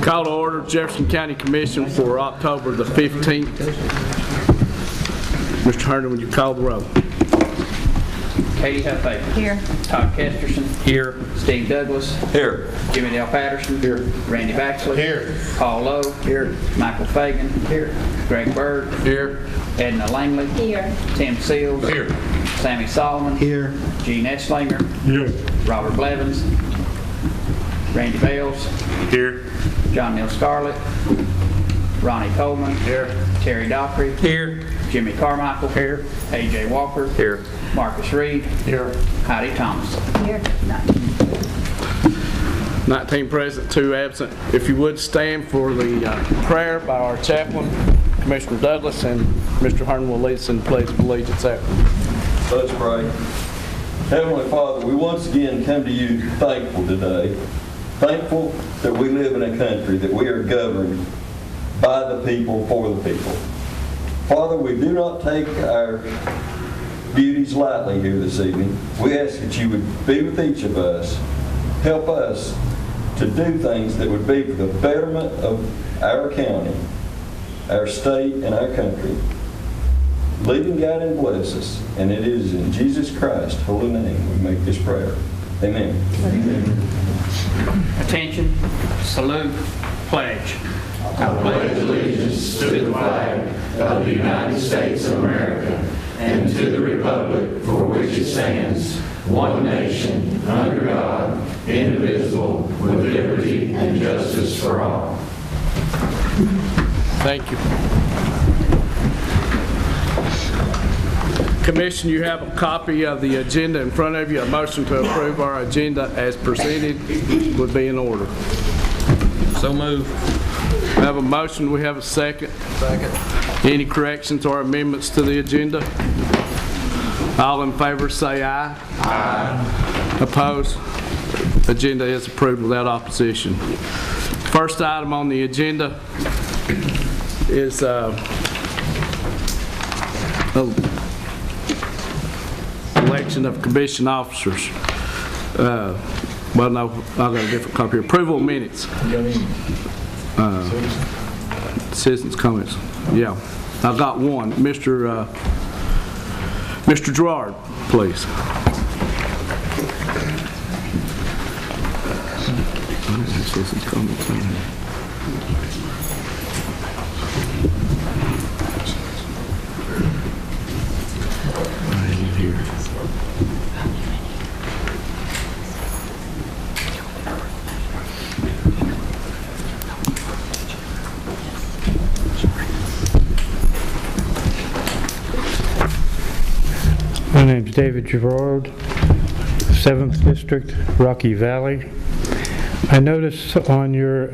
Call to order Jefferson County Commission for October the 15th. Mr. Herndon, would you call the roll? Katie Huffey. Here. Todd Kesterson. Here. Steve Douglas. Here. Jimmy Dale Patterson. Here. Randy Baxley. Here. Paul Lowe. Here. Michael Fagan. Here. Greg Bird. Here. Edna Langley. Here. Tim Seals. Here. Sammy Solomon. Here. Gene Esslinger. Here. Robert Blevins. Randy Bales. Here. John Neal Scarlett. Ronnie Coleman. Here. Terry Dockery. Here. Jimmy Carmichael. Here. A.J. Walker. Here. Marcus Reed. Here. Heidi Thomas. Here. 19 present, 2 absent. If you would stand for the prayer by our chaplain, Commissioner Douglas, and Mr. Herndon will lead us in the Pledge of Allegiance after. Let's pray. Heavenly Father, we once again come to you thankful today. Thankful that we live in a country that we are governed by the people, for the people. Father, we do not take our duties lightly here this evening. We ask that you would be with each of us, help us to do things that would be for the betterment of our county, our state, and our country. Lead and guide and bless us. And it is in Jesus Christ's holy name we make this prayer. Amen. Attention, salute, pledge. I pledge allegiance to the flag of the United States of America and to the republic for which it stands, one nation, under God, indivisible, with liberty and justice for all. Thank you. Commission, you have a copy of the agenda in front of you. A motion to approve our agenda as presented would be in order. So moved. We have a motion. We have a second. Second. Any corrections or amendments to the agenda? All in favor say aye. Aye. Opposed? Agenda is approved without opposition. First item on the agenda is election of commission officers. Well, no, I've got a different copy. Approval of minutes. Citizens' comments. Yeah, I've got one. Mr. Gerard, please. Citizens' comments. Here. My name's David Gerard, 7th District, Rocky Valley. I noticed on your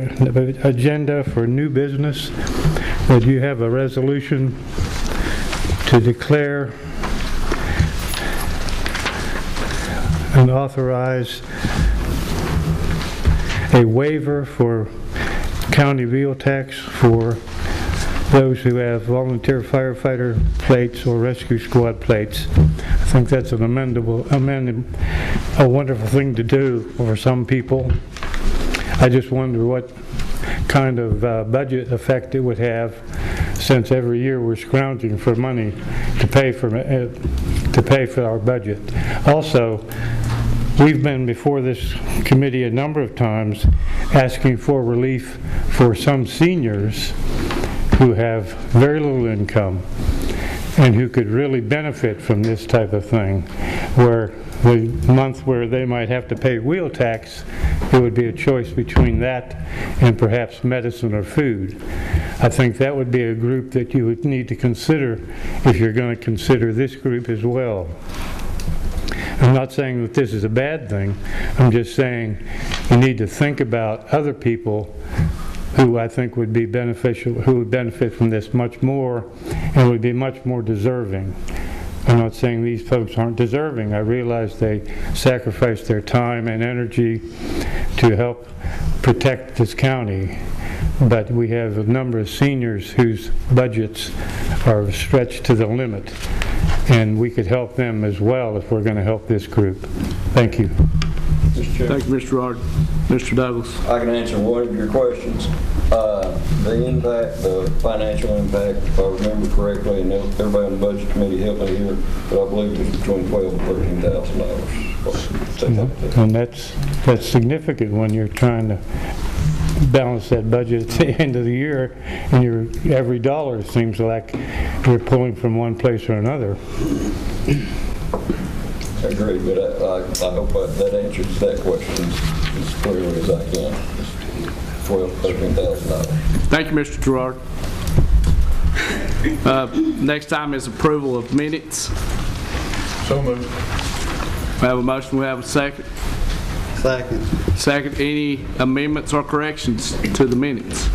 agenda for new business that you have a resolution to declare and authorize a waiver for county wheel tax for those who have volunteer firefighter plates or rescue squad plates. I think that's a wonderful thing to do for some people. I just wonder what kind of budget effect it would have, since every year we're scrounging for money to pay for our budget. Also, we've been before this committee a number of times asking for relief for some seniors who have very little income and who could really benefit from this type of thing, where the month where they might have to pay wheel tax, it would be a choice between that and perhaps medicine or food. I think that would be a group that you would need to consider if you're going to consider this group as well. I'm not saying that this is a bad thing. I'm just saying you need to think about other people who I think would be beneficial, who would benefit from this much more and would be much more deserving. I'm not saying these folks aren't deserving. I realize they sacrifice their time and energy to help protect this county. But we have a number of seniors whose budgets are stretched to the limit. And we could help them as well if we're going to help this group. Thank you. Thank you, Mr. Gerard. Mr. Douglas. I can answer one of your questions. The impact, the financial impact, if I remember correctly, and everybody on the budget committee helped me here, but I believe it's between $12,000 and $13,000. And that's significant when you're trying to balance that budget at the end of the year, and every dollar seems like you're pulling from one place or another. I agree, but I hope that answers that question as clearly as I can. $13,000. Thank you, Mr. Gerard. Next item is approval of minutes. So moved. We have a motion, we have a second. Second. Second, any amendments or corrections to the minutes?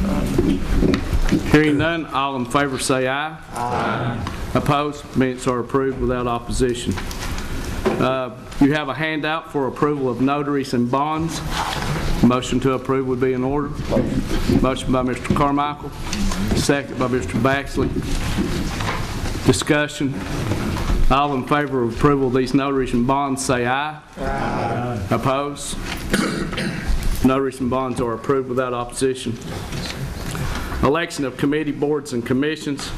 Hearing none, all in favor say aye. Aye. Opposed? Minutes are approved without opposition. You have a handout for approval of notaries and bonds. Motion to approve would be in order. Motion by Mr. Carmichael, second by Mr. Baxley. Discussion. All in favor of approval of these notaries and bonds say aye. Aye. Opposed? Notaries and bonds are approved without opposition. Election of committee, boards, and commissions.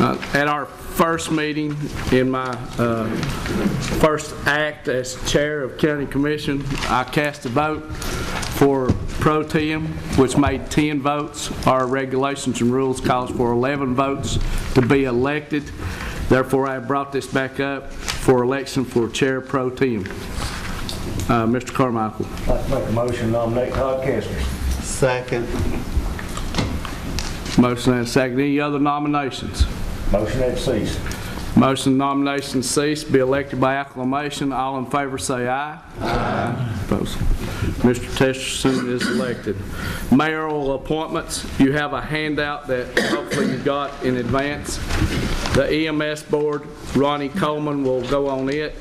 At our first meeting, in my first act as chair of county commission, I cast a vote for pro tem, which made 10 votes. Our regulations and rules calls for 11 votes to be elected. Therefore, I have brought this back up for election for chair pro tem. Mr. Carmichael. I'd like to make a motion to nominate Todd Kessler. Second. Motion and a second. Any other nominations? Motion that cease. Motion nomination cease, be elected by acclamation. All in favor say aye. Aye. Opposed? Mr. Testerson is elected. Mayoral appointments. You have a handout that hopefully you got in advance. The EMS board, Ronnie Coleman will go on it.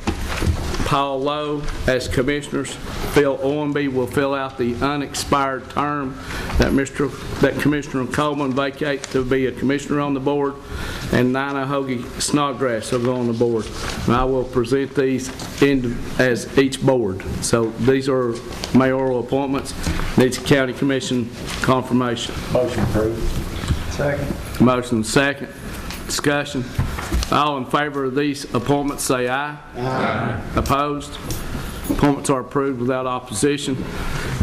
Paul Lowe as commissioners. Phil Owenby will fill out the unexpired term that Commissioner Coleman vacates to be a commissioner on the board, and Nina Hoagie Snodgrass will go on the board. And I will present these as each board. So these are mayoral appointments. Needs county commission confirmation. Motion approved. Second. Motion second. Discussion. All in favor of these appointments say aye. Aye. Opposed? Appointments are approved without opposition.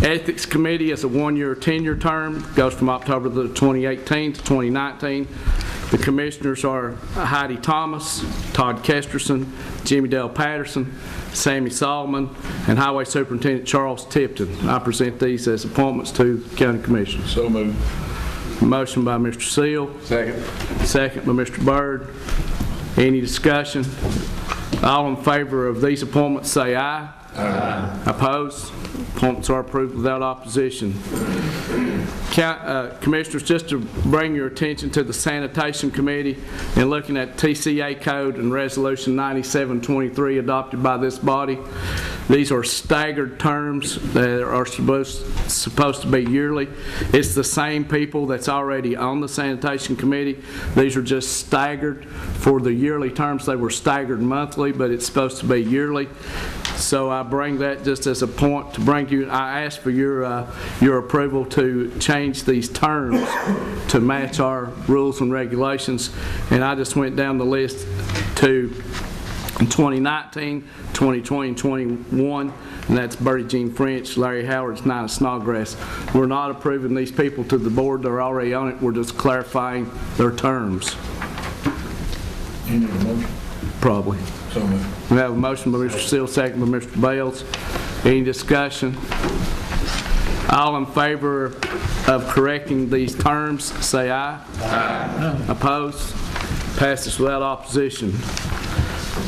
Ethics Committee is a one-year tenure term. Goes from October 2018 to 2019. The commissioners are Heidi Thomas, Todd Kesterson, Jimmy Dale Patterson, Sammy Solomon, and Highway Superintendent Charles Tipton. I present these as appointments to the County Commission. So moved. Motion by Mr. Seal. Second. Second by Mr. Byrd. Any discussion? All in favor of these appointments say aye. Aye. Opposed? Appointments are approved without opposition. Commissioners, just to bring your attention to the Sanitation Committee and looking at TCA Code and Resolution 9723 adopted by this body. These are staggered terms that are supposed to be yearly. It's the same people that's already on the Sanitation Committee. These are just staggered for the yearly terms. They were staggered monthly, but it's supposed to be yearly. So I bring that just as a point to bring you. I ask for your approval to change these terms to match our rules and regulations. And I just went down the list to 2019, 2020, and 21, and that's Bertie Jean French, Larry Howard, Nina Snodgrass. We're not approving these people to the board. They're already on it. We're just clarifying their terms. You need a motion? Probably. So moved. We have a motion by Mr. Seal, second by Mr. Bales. Any discussion? All in favor of correcting these terms, say aye. Aye. Opposed? Passes without opposition.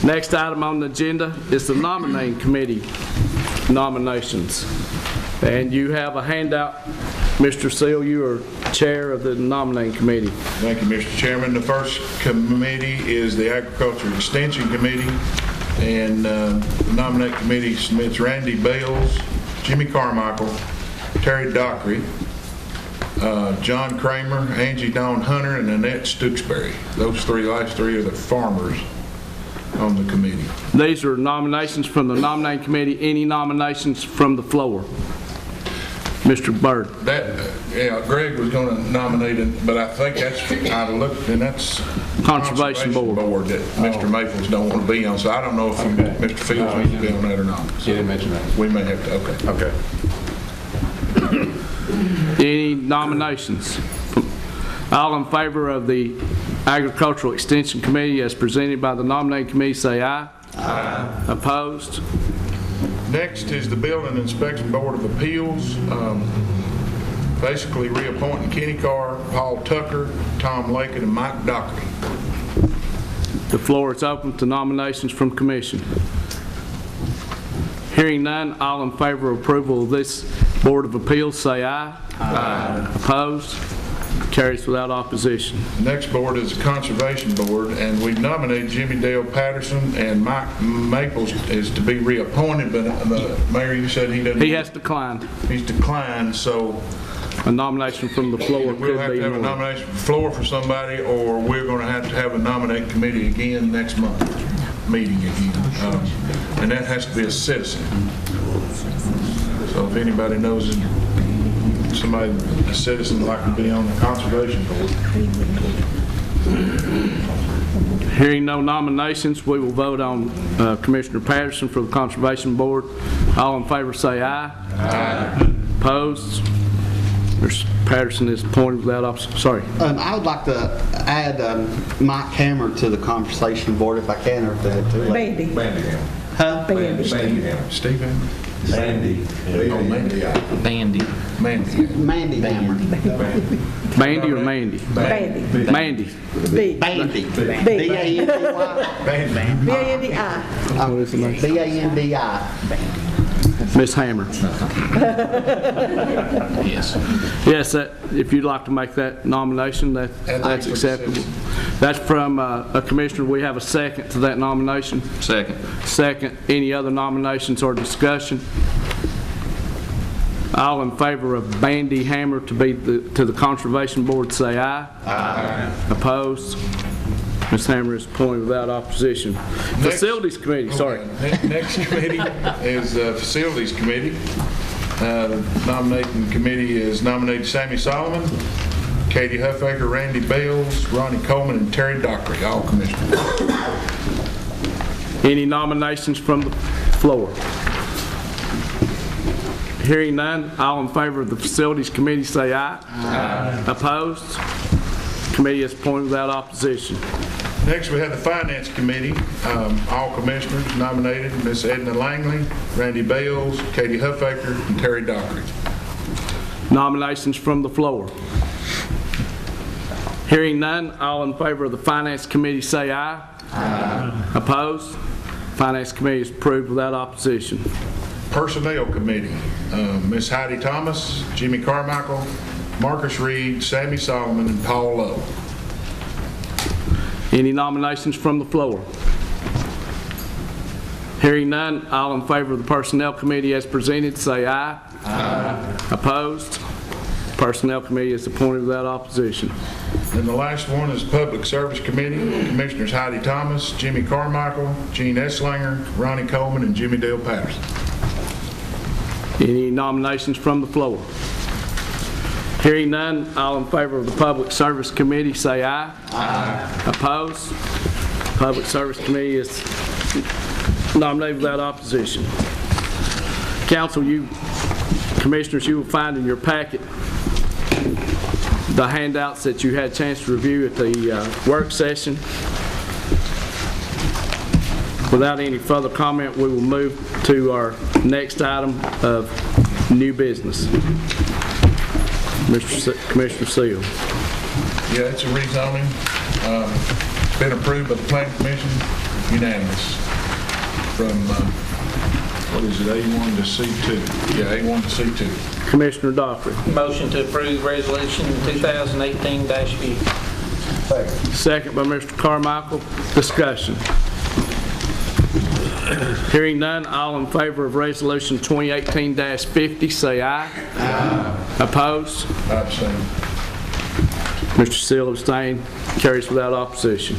Next item on the agenda is the nominating committee nominations. And you have a handout. Mr. Seal, you are chair of the nominating committee. Thank you, Mr. Chairman. The first committee is the Agriculture Extension Committee, and the nominating committee submits Randy Bales, Jimmy Carmichael, Terry Dockery, John Kramer, Angie Dawn Hunter, and Annette Stooksbury. Those last three are the farmers on the committee. These are nominations from the nominating committee. Any nominations from the floor? Mr. Byrd. Yeah, Greg was going to nominate it, but I think I looked, and that's Conservation Board. That Mr. Maples don't want to be on, so I don't know if Mr. Fields needs to be on that or not. He didn't mention that. We may have to, okay. Any nominations? All in favor of the Agricultural Extension Committee as presented by the nominating committee, say aye. Aye. Opposed? Next is the Building Inspection Board of Appeals. Basically reappointing Kenny Carr, Paul Tucker, Tom Lakin, and Mike Dockery. The floor is open to nominations from commission. Hearing none, all in favor of approval of this Board of Appeals, say aye. Aye. Opposed? Carries without opposition. Next board is the Conservation Board, and we've nominated Jimmy Dale Patterson, and Mike Maples is to be reappointed, but Mayor, you said he doesn't. He has declined. He's declined, so A nomination from the floor we'll have could to be have a more. nomination from the floor for somebody, or we're going to have a nominating committee again next month, meeting again. And that has to be a citizen. So if anybody knows somebody, a citizen like to be on the Conservation Board. Hearing no nominations, we will vote on Commissioner Patterson for the Conservation Board. All in favor say aye. Aye. Opposed? Mr. Patterson is appointed without opposition. Sorry. I would like to add Mike Hammer to the Conversation Board if I can, or if that's too late. Bandy Hammer. Huh? Bandy Hammer. Steve Hammer? Bandy. Oh, Mandy. Bandy. Mandy. Mandy Hammer. Mandy or Mandy? Bandy. Mandy. B. Bandy. B. B-A-N-D-Y. B-A-N-D-I. What is the name? B-A-N-D-I. Miss Hammer. Yes. Yes, if you'd like to make that nomination, that's acceptable. That's from a commissioner. We have a second to that nomination. Second. Second. Any other nominations or discussion? All in favor of Bandy Hammer to be to the Conservation Board, say aye. Aye. Opposed? Ms. Hammer is appointed without opposition. Facilities Committee, sorry. Next committee is Facilities Committee. The nominating committee is nominated Sammy Solomon, Katie Huffaker, Randy Bales, Ronnie Coleman, and Terry Dockery, all commissioners. Any nominations from the floor? Hearing none, all in favor of the Facilities Committee say aye. Aye. Opposed? Committee is appointed without opposition. Next, we have the Finance Committee. All commissioners nominated, Miss Edna Langley, Randy Bales, Katie Huffaker, and Terry Dockery. Nominations from the floor. Hearing none, all in favor of the Finance Committee say aye. Aye. Opposed? Finance Committee is approved without opposition. Personnel Committee, Miss Heidi Thomas, Jimmy Carmichael, Marcus Reed, Sammy Solomon, and Paul Lowe. Any nominations from the floor? Hearing none, all in favor of the Personnel Committee as presented, say aye. Aye. Opposed? Personnel Committee is appointed without opposition. And the last one is Public Service Committee, Commissioners Heidi Thomas, Jimmy Carmichael, Gene Esslinger, Ronnie Coleman, and Jimmy Dale Patterson. Any nominations from the floor? Hearing none, all in favor of the Public Service Committee, say aye. Aye. Opposed? Public Service Committee is nominated without opposition. Council, Commissioners, you will find in your packet the handouts that you had a chance to review at the work session. Without any further comment, we will move to our next item of new business. Commissioner Seal. Yeah, it's a rezoning. It's been approved by the Planning Commission, unanimous. From, what is it, A1 to C2? Yeah, A1 to C2. Commissioner Dockery. Motion to approve resolution 2018-50. Second by Mr. Carmichael. Discussion. Hearing none, all in favor of resolution 2018-50, say aye. Aye. Opposed? I abstain. Mr. Seal abstained. Carries without opposition.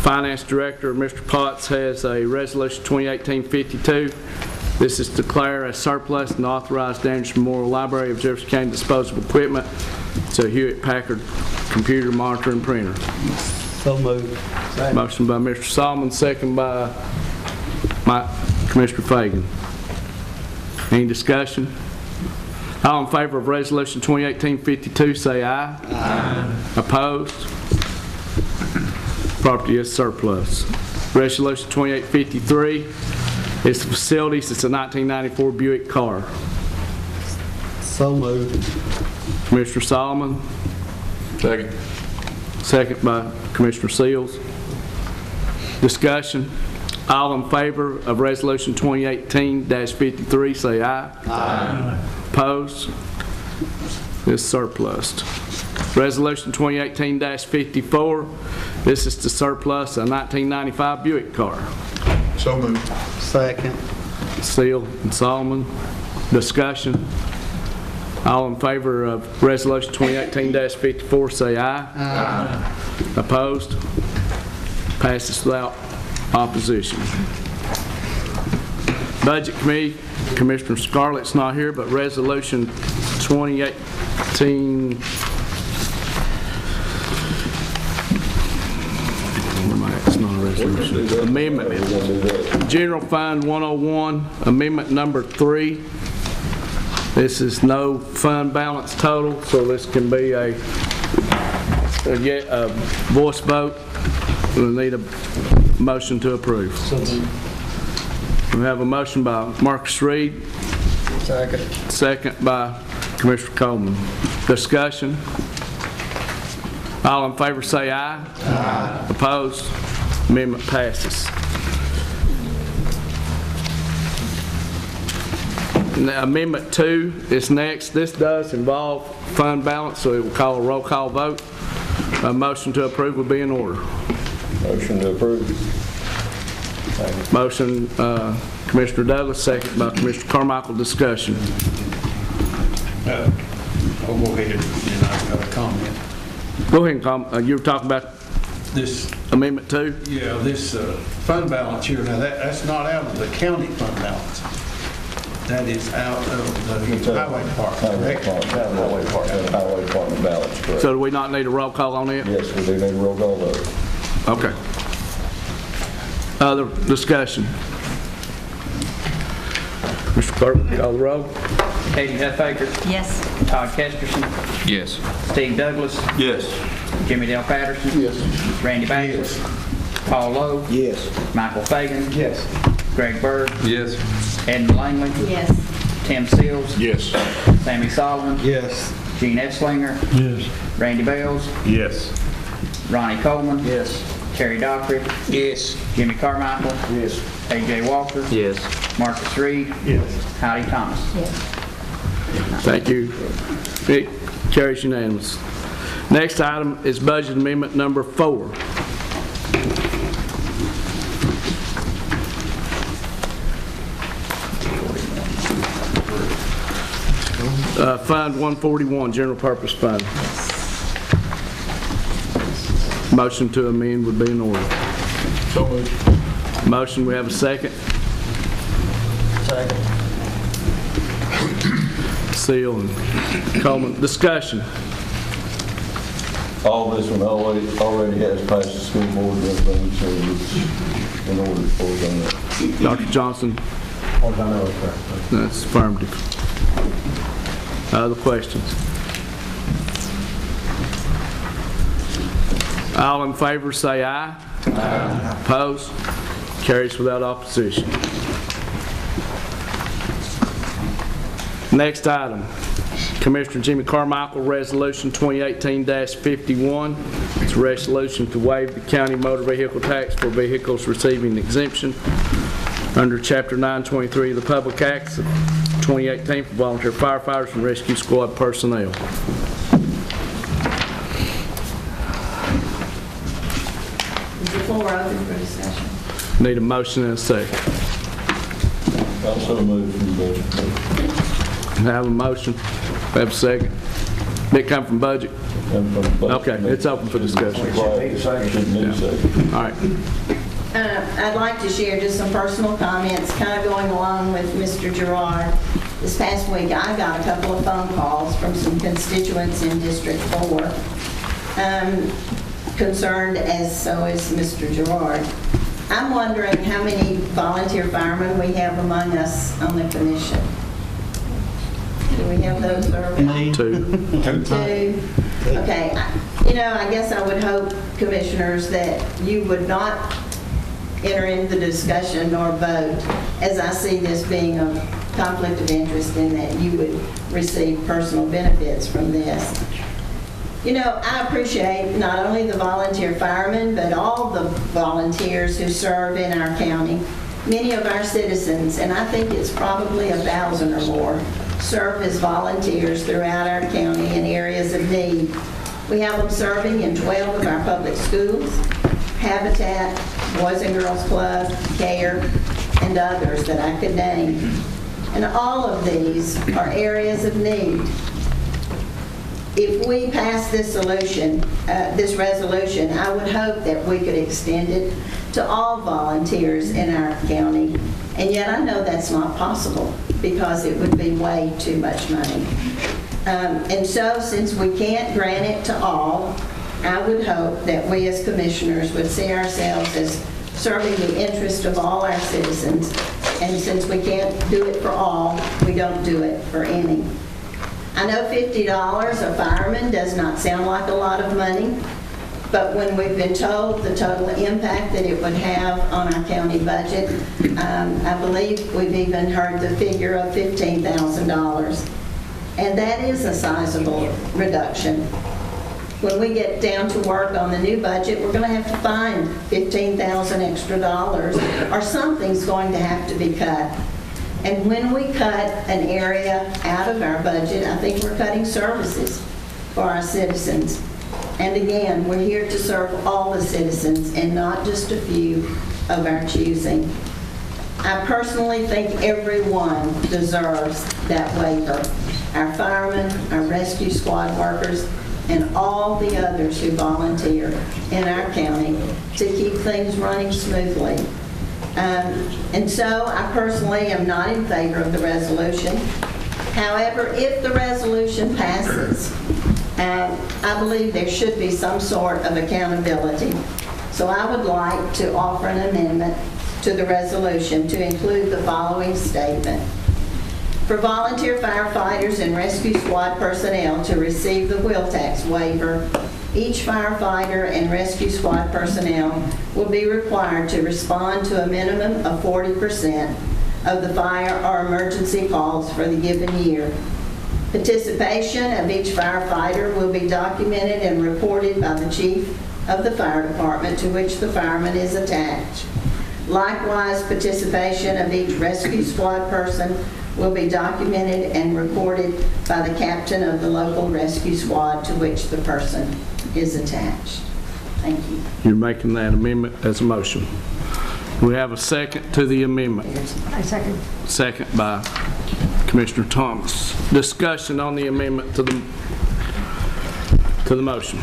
Finance Director, Mr. Potts, has a resolution 2018-52. This is declare as surplus and authorize Daniels Memorial Library of Jefferson County disposable equipment to Hewlett-Packard computer monitor and printer. So moved. Motion by Mr. Solomon, second by Commissioner Fagan. Any discussion? All in favor of Resolution 2018-52, say aye. Aye. Opposed? Property is surplus. Resolution 2853 is facilities. It's a 1994 Buick car. So moved. Commissioner Solomon. Second. Second by Commissioner Seals. Discussion. All in favor of Resolution 2018-53, say aye. Aye. Opposed? It's surplus. Resolution 2018-54, this is to surplus a 1995 Buick car. So moved. Second. Seal and Solomon. Discussion. All in favor of Resolution 2018-54, say aye. Aye. Opposed? Passes without opposition. Budget Committee, Commissioner Scarlett's not here, but Resolution 2018, it's not a resolution, amendment. General Fund 101, Amendment Number 3. This is no fund balance total, so this can be a voice vote. We'll need a motion to approve. We have a motion by Marcus Reed. Second. Second by Commissioner Coleman. Discussion. All in favor say aye. Aye. Opposed? Amendment passes. Now, Amendment 2 is next. This does involve fund balance, so it will call a roll call vote. A motion to approve will be in order. Motion to approve. Motion, Commissioner Douglas, second by Commissioner Carmichael. Discussion. I'll go ahead and I've got a comment. Go ahead and comment. You were talking about This, Amendment 2? yeah, this fund balance here, now that's not out of the county fund balance. That is out of the highway department, correct? Highway Department balance, correct. So do we not need a roll call on it? Yes, we do need a roll call vote. Okay. Other discussion? Mr. Clerk, call the roll. Katie Huffaker. Yes. Todd Kesterson. Yes. Steve Douglas. Yes. Jimmy Dale Patterson. Yes. Randy Bates. Paul Lowe. Yes. Michael Fagan. Yes. Greg Bird. Yes. Edmund Langley. Yes. Tim Seals. Yes. Sammy Solomon. Yes. Gene Esslinger. Yes. Randy Bales. Yes. Ronnie Coleman. Yes. Terry Dockery. Yes. Jimmy Carmichael. Yes. AJ Walker. Yes. Marcus Reed. Yes. Heidi Thomas. Yes. Thank you. It carries unanimous. Next item is Budget Amendment Number 4. Fund 141, General Purpose Fund. Motion to amend would be in order. So moved. Motion, we have a second. Second. Seal and Coleman. Discussion. All this one already has passed the school board and everything, so it's in order for us on that. Dr. Johnson? That's affirmative. Other questions? All in favor say aye. Aye. Opposed? Carries without opposition. Next item, Commissioner Jimmy Carmichael, Resolution 2018-51. It's a resolution to waive the county motor vehicle tax for vehicles receiving exemption under Chapter 923 of the Public Acts of 2018 for volunteer firefighters and rescue squad personnel. Is the floor open for discussion? Need a motion and a second. Also moved from the budget. Have a motion. Have a second. Did it come from budget? Okay, it's open for discussion. Shouldn't need a second. All right. I'd like to share just some personal comments, kind of going along with Mr. Gerard. This past week, I got a couple of phone calls from some constituents in District 4, concerned, as so is Mr. Gerard. I'm wondering how many volunteer firemen we have among us on the commission. Do we have those surveyed? Two. Okay. I guess I would hope, commissioners, that you would not enter into the discussion nor vote, as I see this being a conflict of interest, in that you would receive personal benefits from this. I appreciate not only the volunteer firemen, but all the volunteers who serve in our county. Many of our citizens, and I think it's probably 1,000 or more, serve as volunteers throughout our county in areas of need. We have them serving in 12 of our public schools, Habitat, Boys and Girls Club, CARE, and others that I could name. And all of these are areas of need. If we pass this resolution, I would hope that we could extend it to all volunteers in our county. And yet I know that's not possible because it would be way too much money. And so since we can't grant it to all, I would hope that we as commissioners would see ourselves as serving the interest of all our citizens. And since we can't do it for all, we don't do it for any. I know $50 a fireman does not sound like a lot of money, but when we've been told the total impact that it would have on our county budget, I believe we've even heard the figure of $15,000. And that is a sizable reduction. When we get down to work on the new budget, we're going to have to find $15,000 extra dollars, or something's going to have to be cut. And when we cut an area out of our budget, I think we're cutting services for our citizens. And again, we're here to serve all the citizens and not just a few of our choosing. I personally think everyone deserves that waiver. Our firemen, our rescue squad workers, and all the others who volunteer in our county to keep things running smoothly. And so I personally am not in favor of the resolution. However, if the resolution passes, I believe there should be some sort of accountability. So I would like to offer an amendment to the resolution to include the following statement. For volunteer firefighters and rescue squad personnel to receive the wheel tax waiver, each firefighter and rescue squad personnel will be required to respond to a minimum of 40% of the fire or emergency calls for the given year. Participation of each firefighter will be documented and reported by the chief of the fire department to which the fireman is attached. Likewise, participation of each rescue squad person will be documented and recorded by the captain of the local rescue squad to which the person is attached. Thank you. You're making that amendment as a motion. Do we have a second to the amendment? I second. Second by Commissioner Thomas. Discussion on the amendment to the motion.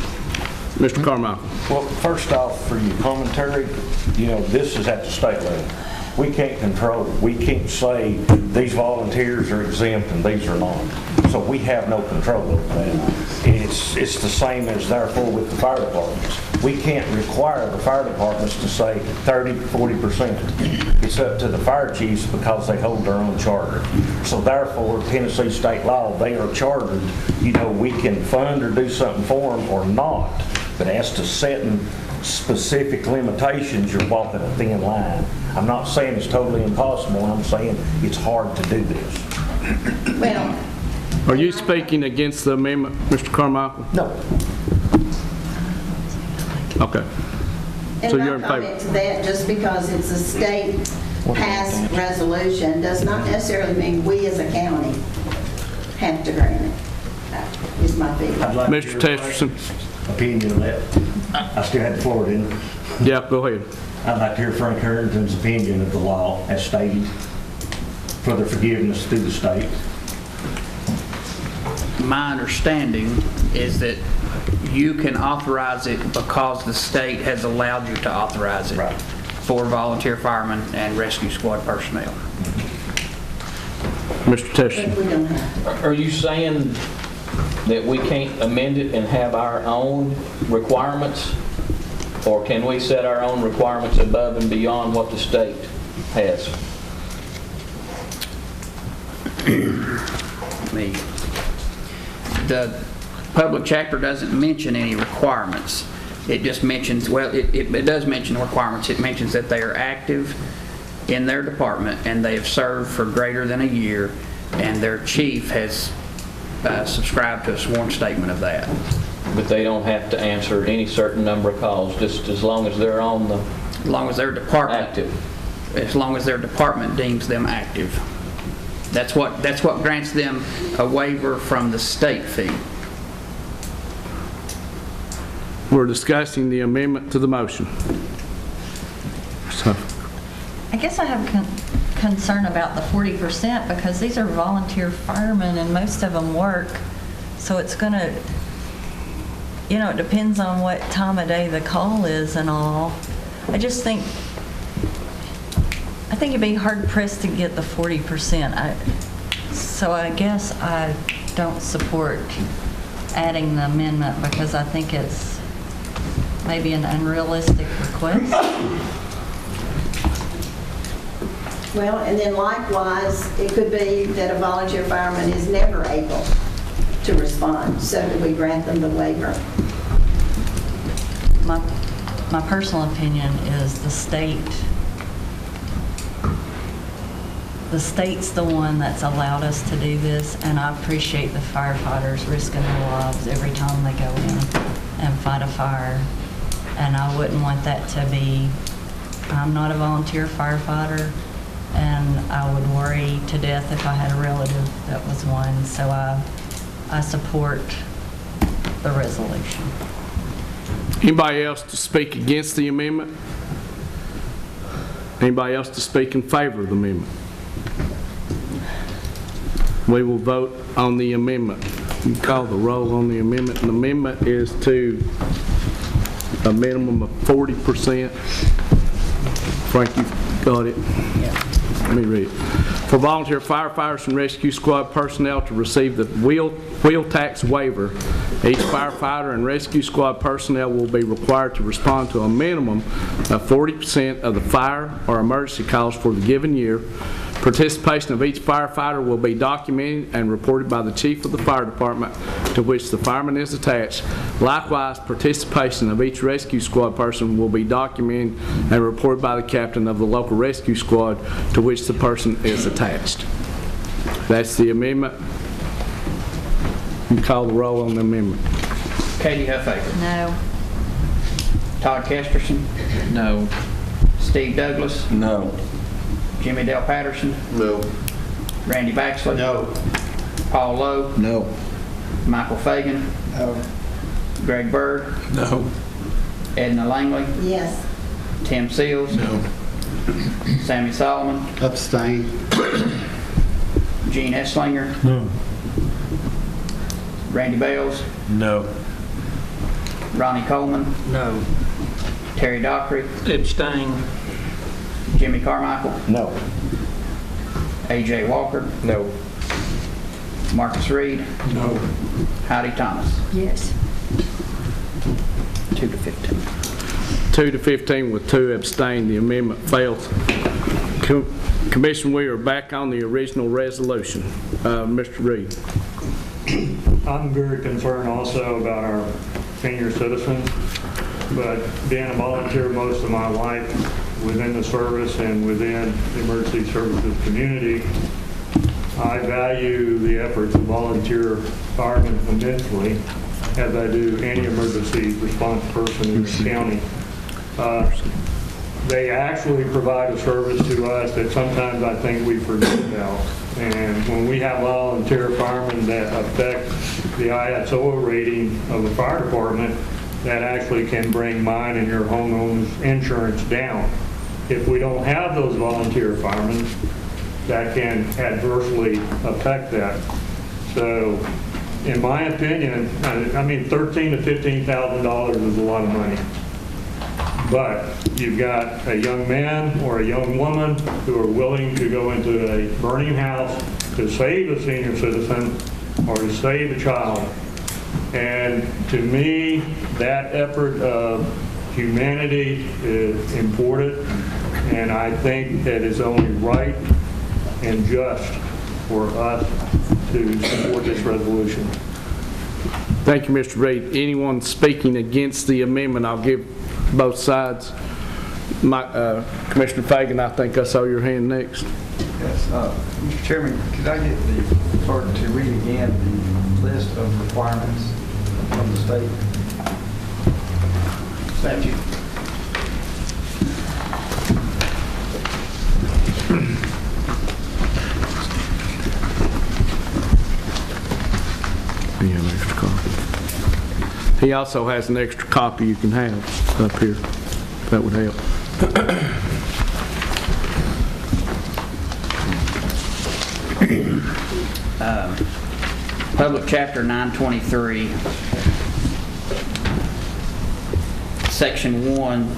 Mr. Carmichael. Well, first off, for your commentary, this is at the state level. We can't control it. We can't say these volunteers are exempt and these are not. So we have no control over that. It's the same as therefore with the fire departments. We can't require the fire departments to say 30, 40%. It's up to the fire chiefs because they hold their own charter. So therefore, Tennessee state law, they are chartered. We can fund or do something for them or not. But as to setting specific limitations, you're walking a thin line. I'm not saying it's totally impossible. I'm saying it's hard to do this. Well, are you speaking against the amendment, Mr. Carmichael? No. Okay. and So my you're in favor? comment to that, just because it's a state-passed resolution, does not necessarily mean we as a county have to grant it, is my feeling. I'd like Mr. your Testerson. opinion on that. I still had the floor, didn't I? Yeah, go ahead. I'd like to hear Frank Harrington's opinion of the law as stated for the forgiveness through the state. My understanding is that you can authorize it because the state has allowed you to authorize it. Right. for volunteer firemen and rescue squad personnel. Mr. Teston. But we don't have to. Are you saying that we can't amend it and have our own requirements? Or can we set our own requirements above and beyond what the state has? The public chapter doesn't mention any requirements. It just mentions, well, it does mention requirements. It mentions that they are active in their department and they have served for greater than a year, and their chief has subscribed to a sworn statement of that. But they don't have to answer any certain number of calls, just as long as they're on the As long as their department active. As long as their department deems them active. That's what grants them a waiver from the state fee. We're discussing the amendment to the motion. So, I guess I have concern about the 40% because these are volunteer firemen and most of them work. So it's going to, it depends on what time of day the call is and all. I think it'd be hard pressed to get the 40%. So I guess I don't support adding the amendment because I think it's maybe an unrealistic request. Well, and then likewise, it could be that a volunteer fireman is never able to respond. So do we grant them the waiver? My personal opinion is the state's the one that's allowed us to do this, and I appreciate the firefighters risking their lives every time they go in and fight a fire. And I wouldn't want that to be, I'm not a volunteer firefighter, and I would worry to death if I had a relative that was one. So I support the resolution. anybody else to speak against the amendment? Anybody else to speak in favor of the amendment? We will vote on the amendment. You can call the roll on the amendment. The amendment is to a minimum of 40%. Frank, you got it? Yeah. Let me read it. For volunteer firefighters and rescue squad personnel to receive the wheel tax waiver, each firefighter and rescue squad personnel will be required to respond to a minimum of 40% of the fire or emergency calls for the given year. Participation of each firefighter will be documented and reported by the chief of the fire department to which the fireman is attached. Likewise, participation of each rescue squad person will be documented and reported by the captain of the local rescue squad to which the person is attached. That's the amendment. You call the roll on the amendment. Katie Huffaker. No. Todd Kesterson. No. Steve Douglas. No. Jimmy Dale Patterson. No. Randy Baxley. No. Paul Lowe. No. Michael Fagan. No. Greg Bird. No. Edna Langley. Yes. Tim Seals. No. Sammy Solomon. Abstain. Gene Esslinger. No. Randy Bales. No. Ronnie Coleman. No. Terry Dockery. Abstain. Jimmy Carmichael. No. A.J. Walker. No. Marcus Reed. No. Heidi Thomas. Yes. 2 to 15. 2 to 15 with 2 abstain. The amendment fails. Commission, we are back on the original resolution. Mr. Reed. I'm very concerned also about our senior citizens, but being a volunteer most of my life within the service and within the emergency services community, I value the efforts of volunteer firemen immensely, as I do any emergency response person in the county. They actually provide a service to us that sometimes I think we forget about. And when we have volunteer firemen that affect the ISO rating of the fire department, that actually can bring mine and your homeowner's insurance down. If we don't have those volunteer firemen, that can adversely affect that. So, in my opinion, I mean, $13,000 to $15,000 is a lot of money. But you've got a young man or a young woman who are willing to go into a burning house to save a senior citizen or to save a child. And to me, that effort of humanity is important, and I think that it's only right and just for us to support this resolution. Thank you, Mr. Reed. Anyone speaking against the amendment, I'll give both sides. Commissioner Fagan, I think I saw your hand next. Yes, Mr. Chairman, could I get the clerk to read again the list of requirements from the state statute? You have an extra copy. He also has an extra copy you can have up here. That would help. Public Chapter 923, Section 1,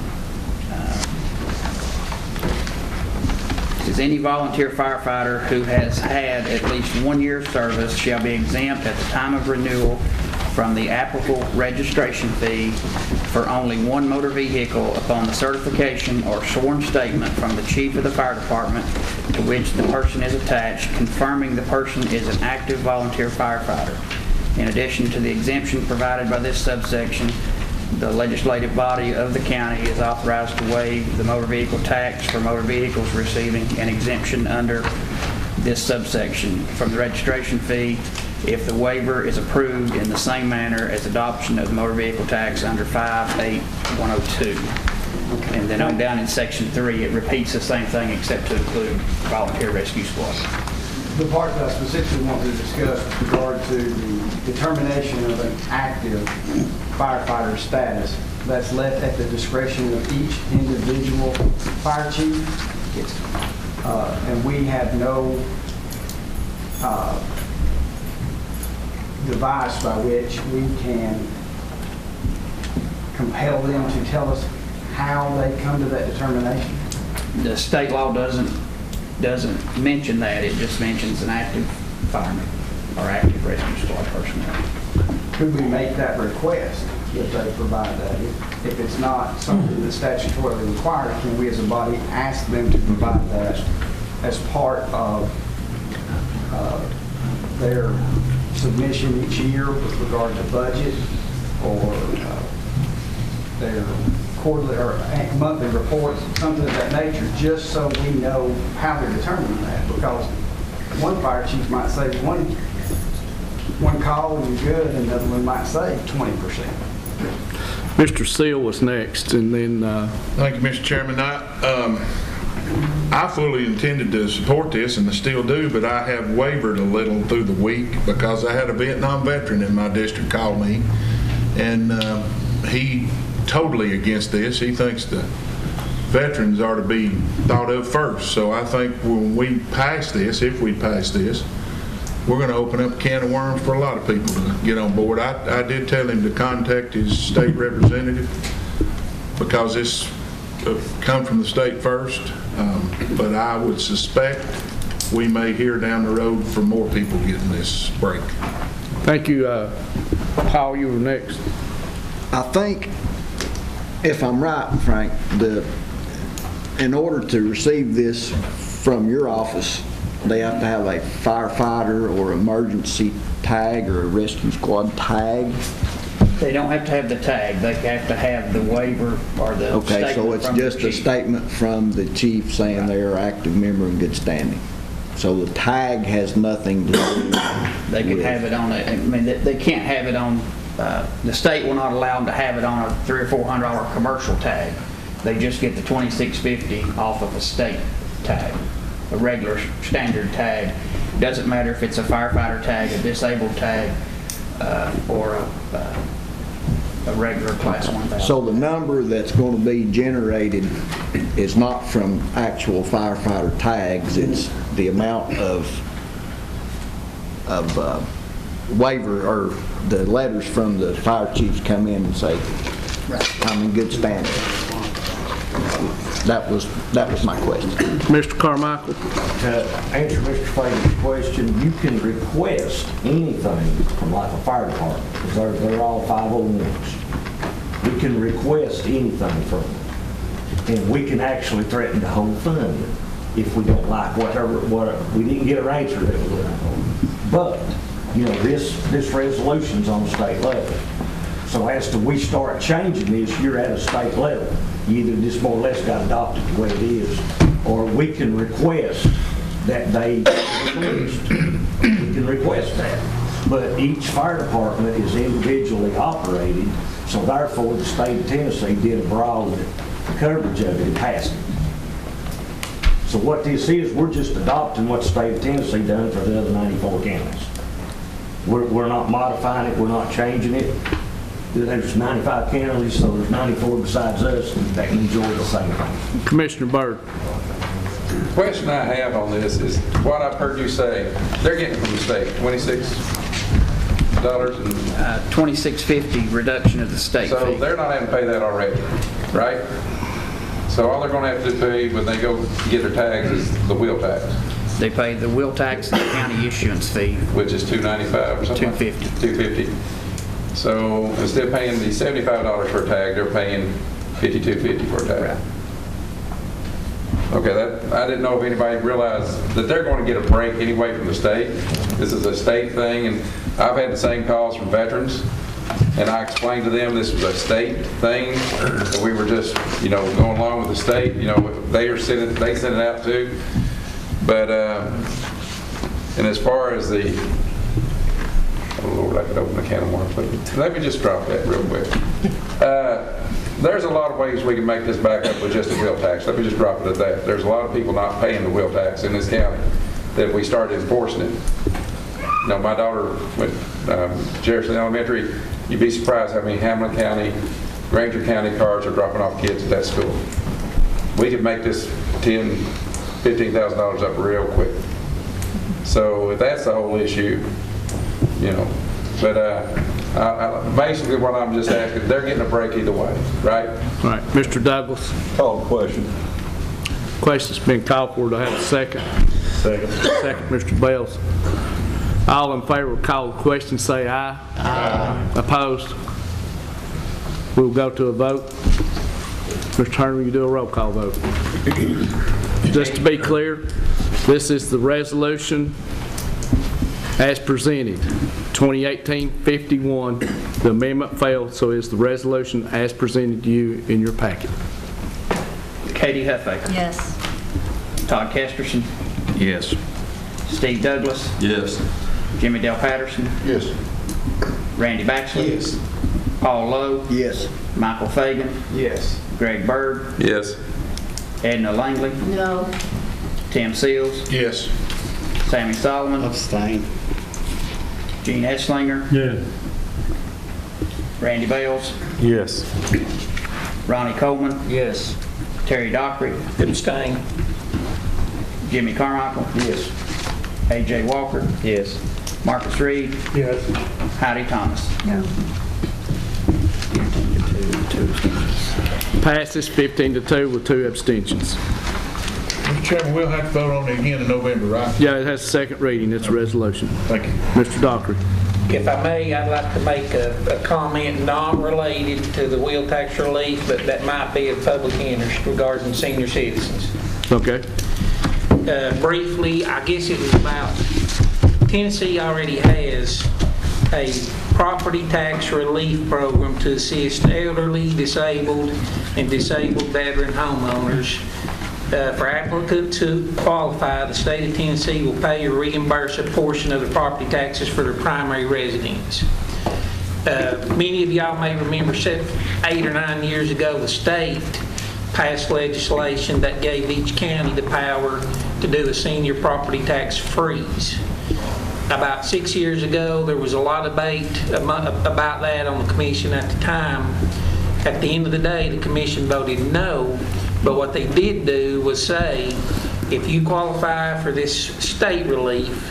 says any volunteer firefighter who has had at least 1 year's service shall be exempt at the time of renewal from the applicable registration fee for only one motor vehicle upon the certification or sworn statement from the chief of the fire department to which the person is attached, confirming the person is an active volunteer firefighter. In addition to the exemption provided by this subsection, the legislative body of the county is authorized to waive the motor vehicle tax for motor vehicles receiving an exemption under this subsection from the registration fee if the waiver is approved in the same manner as adoption of the motor vehicle tax under 58102. And then on down in Section 3, it repeats the same thing except to include volunteer rescue squad. The part that I specifically want to discuss with regard to the determination of an active firefighter status, that's left at the discretion of each individual fire chief. And we have no device by which we can compel them to tell us how they come to that determination. The state law doesn't mention that. It just mentions an active fireman or active rescue squad personnel. Could we make that request that they provide that? If it's not something that's statutorily required, can we as a body ask them to provide that as part of their submission each year with regard to budget or their quarterly or monthly reports, something of that nature, just so we know how they're determining that? Because one fire chief might say one call and you're good, and another one might say 20%. Mr. Seal was next, and then... Thank you, Mr. Chairman. I fully intended to support this, and I still do, but I have wavered a little through the week because I had a Vietnam veteran in my district call me, and he totally against this. He thinks the veterans are to be thought of first. So I think when we pass this, if we pass this, we're going to open up a can of worms for a lot of people to get on board. I did tell him to contact his state representative because this come from the state first, but I would suspect we may hear down the road from more people getting this break. Thank you. Paul, you were next. I think, if I'm right, Frank, in order to receive this from your office, they have to have a firefighter or emergency tag or a rescue squad tag. They don't have to have the tag. They have to have the waiver or the statement. Okay, so it's just a statement from the chief saying they're an active member in good standing. So the tag has nothing to do They could have it on they can't have it on, the state will not allow them to have it on a $300 or $400 commercial tag. They just get the $26.50 off of a state tag, a regular standard tag. Doesn't matter if it's a firefighter tag, a disabled tag, or a regular class 1000. So the number that's going to be generated is not from actual firefighter tags, it's the amount of waiver or the letters from the fire chiefs come in and say, I'm in good standing. That was my question. Mr. Carmichael? To answer Mr. Fagan's question, you can request anything from like a fire department, because they're all 501s. We can request anything from them. And we can actually threaten to hold fund if we don't like whatever we didn't get an answer that we were on. But, you know, this resolution's on state level. So as to we start changing this, you're at a state level. You either just more or less got adopted the way it is, or we can request that they request. We can request that. But each fire department is individually operated, so therefore the state of Tennessee did a broad coverage of it and passed it. So what this is, we're just adopting what the state of Tennessee done for the other 94 counties. We're not modifying it, we're not changing it. There's 95 counties, so there's 94 besides us that can enjoy the same thing. Commissioner Byrd? The question I have on this is what I've heard you say, they're getting from the state, $26 and $26.50 reduction of the state so fee. they're not having to pay that already, right? So all they're going to have to pay when they go get their tags is the wheel tax. They pay the wheel tax and the county issuance fee. Which is $295 or something? $250. $250. So instead of paying the $75 for a tag, they're paying $52.50 for a tag. Right. Okay, I didn't know if anybody realized that they're going to get a break anyway from the state. This is a state thing, and I've had the same calls from veterans, and I explained to them this was a state thing, that we were just, you know, going along with the state. You know, they send it out too. But, and as far as the, oh Lord, I could open a can of worms, but let me just drop that real quick. There's a lot of ways we can make this back up with just a wheel tax. Let me just drop it at that. There's a lot of people not paying the wheel tax in this county that if we started enforcing it. You know, my daughter went Jefferson Elementary. You'd be surprised how many Hamlin County, Granger County cars are dropping off kids at that school. We could make this $10,000, $15,000 up real quick. So if that's the whole issue, you know, but basically what I'm just asking, they're getting a break either way, right? All right, Mr. Douglas? Call the question. Question's been called for. Do I have a second? Second. Second, Mr. Bells. All in favor of call the question, say aye. Aye. Opposed? We'll go to a vote. Mr. Turner, you do a roll call vote. Just to be clear, this is the resolution as presented. 2018-51, the amendment failed, so it's the resolution as presented to you in your packet. Katie Huffaker. Yes. Todd Kesterson. Yes. Steve Douglas. Yes. Jimmy Dale Patterson. Yes. Randy Baxley. Yes. Paul Lowe. Yes. Michael Fagan. Yes. Greg Byrd. Yes. Edna Langley. No. Tim Seals. Yes. Sammy Solomon. Abstain. Gene Etzlinger. Yeah. Randy Bales. Yes. Ronnie Coleman. Yes. Terry Dockery. Abstain. Jimmy Carmichael. Yes. A.J. Walker. Yes. Marcus Reed. Yes. Heidi Thomas. No. Passes 15-2 with 2 abstentions. Mr. Chairman, we'll have to vote on it again in November, right? Yeah, it has a second reading. It's a resolution. Thank you. Mr. Dockery. If I may, I'd like to make a comment not related to the wheel tax relief, but that might be of public interest regarding senior citizens. Okay. Briefly, I guess it was about, Tennessee already has a property tax relief program to assist elderly, disabled, and disabled veteran homeowners. For applicants who qualify, the state of Tennessee will pay or reimburse a portion of the property taxes for their primary residence. Many of y'all may remember 8 or 9 years ago, the state passed legislation that gave each county the power to do a senior property tax freeze. About 6 years ago, there was a lot of debate about that on the commission at the time. At the end of the day, the commission voted no. But what they did do was say, if you qualify for this state relief,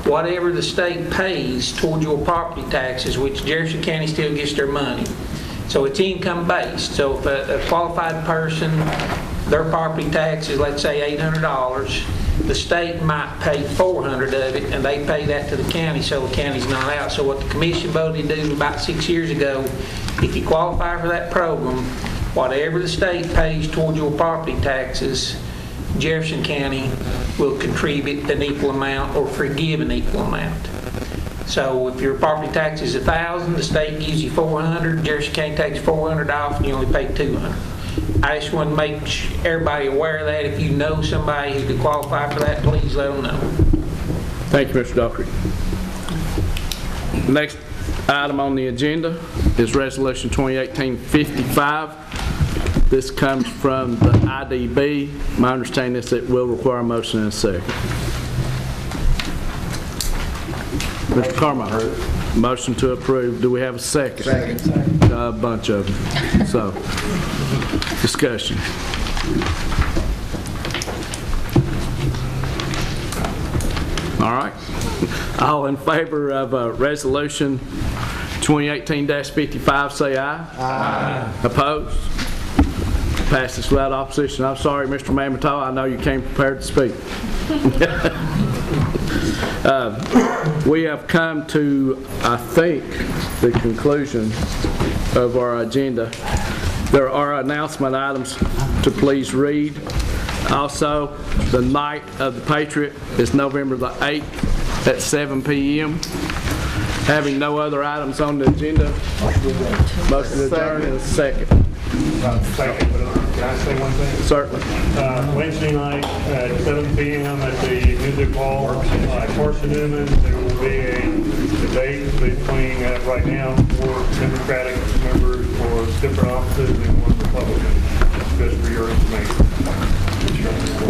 whatever the state pays toward your property taxes, which Jefferson County still gets their money. So it's income based. So if a qualified person their property tax is, let's say, $800. The state might pay $400 of it, and they pay that to the county, so the county's not out. So what the commission voted to do about 6 years ago, if you qualify for that program, whatever the state pays toward your property taxes, Jefferson County will contribute an equal amount or forgive an equal amount. So if your property tax is $1,000, the state gives you $400, Jefferson County takes $400 off, and you only pay $200. I just want to make everybody aware of that. If you know somebody who could qualify for that, please let them know. Thank you, Mr. Dockery. Next item on the agenda is Resolution 2018-55. This comes from the IDB. My understanding is it will require a motion in a second. Mr. Carmichael, motion to approve. Do we have a second? Second. A bunch of them. So, discussion. All right. All in favor of Resolution 2018-55, say aye. Aye. Opposed? Passes without opposition. I'm sorry, Mr. Mamatow, I know you came prepared to speak. We have come to, I think, the conclusion of our agenda. There are announcement items to please read. Also, the night of the Patriot is November the 8th at 7 p.m. Having no other items on the agenda, motion to adjourn in a second. Second, but can I say one thing? Certainly. Wednesday night at 7 p.m. at the Music Hall, Carson Newman, there will be a debate between, right now, 4 Democratic members for different offices and 1 Republican, just for your information.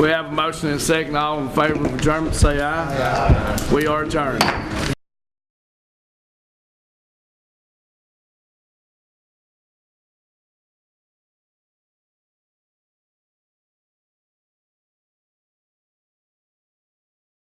We have a motion and a second. All in favor of adjournment, say aye. Aye. We are adjourned.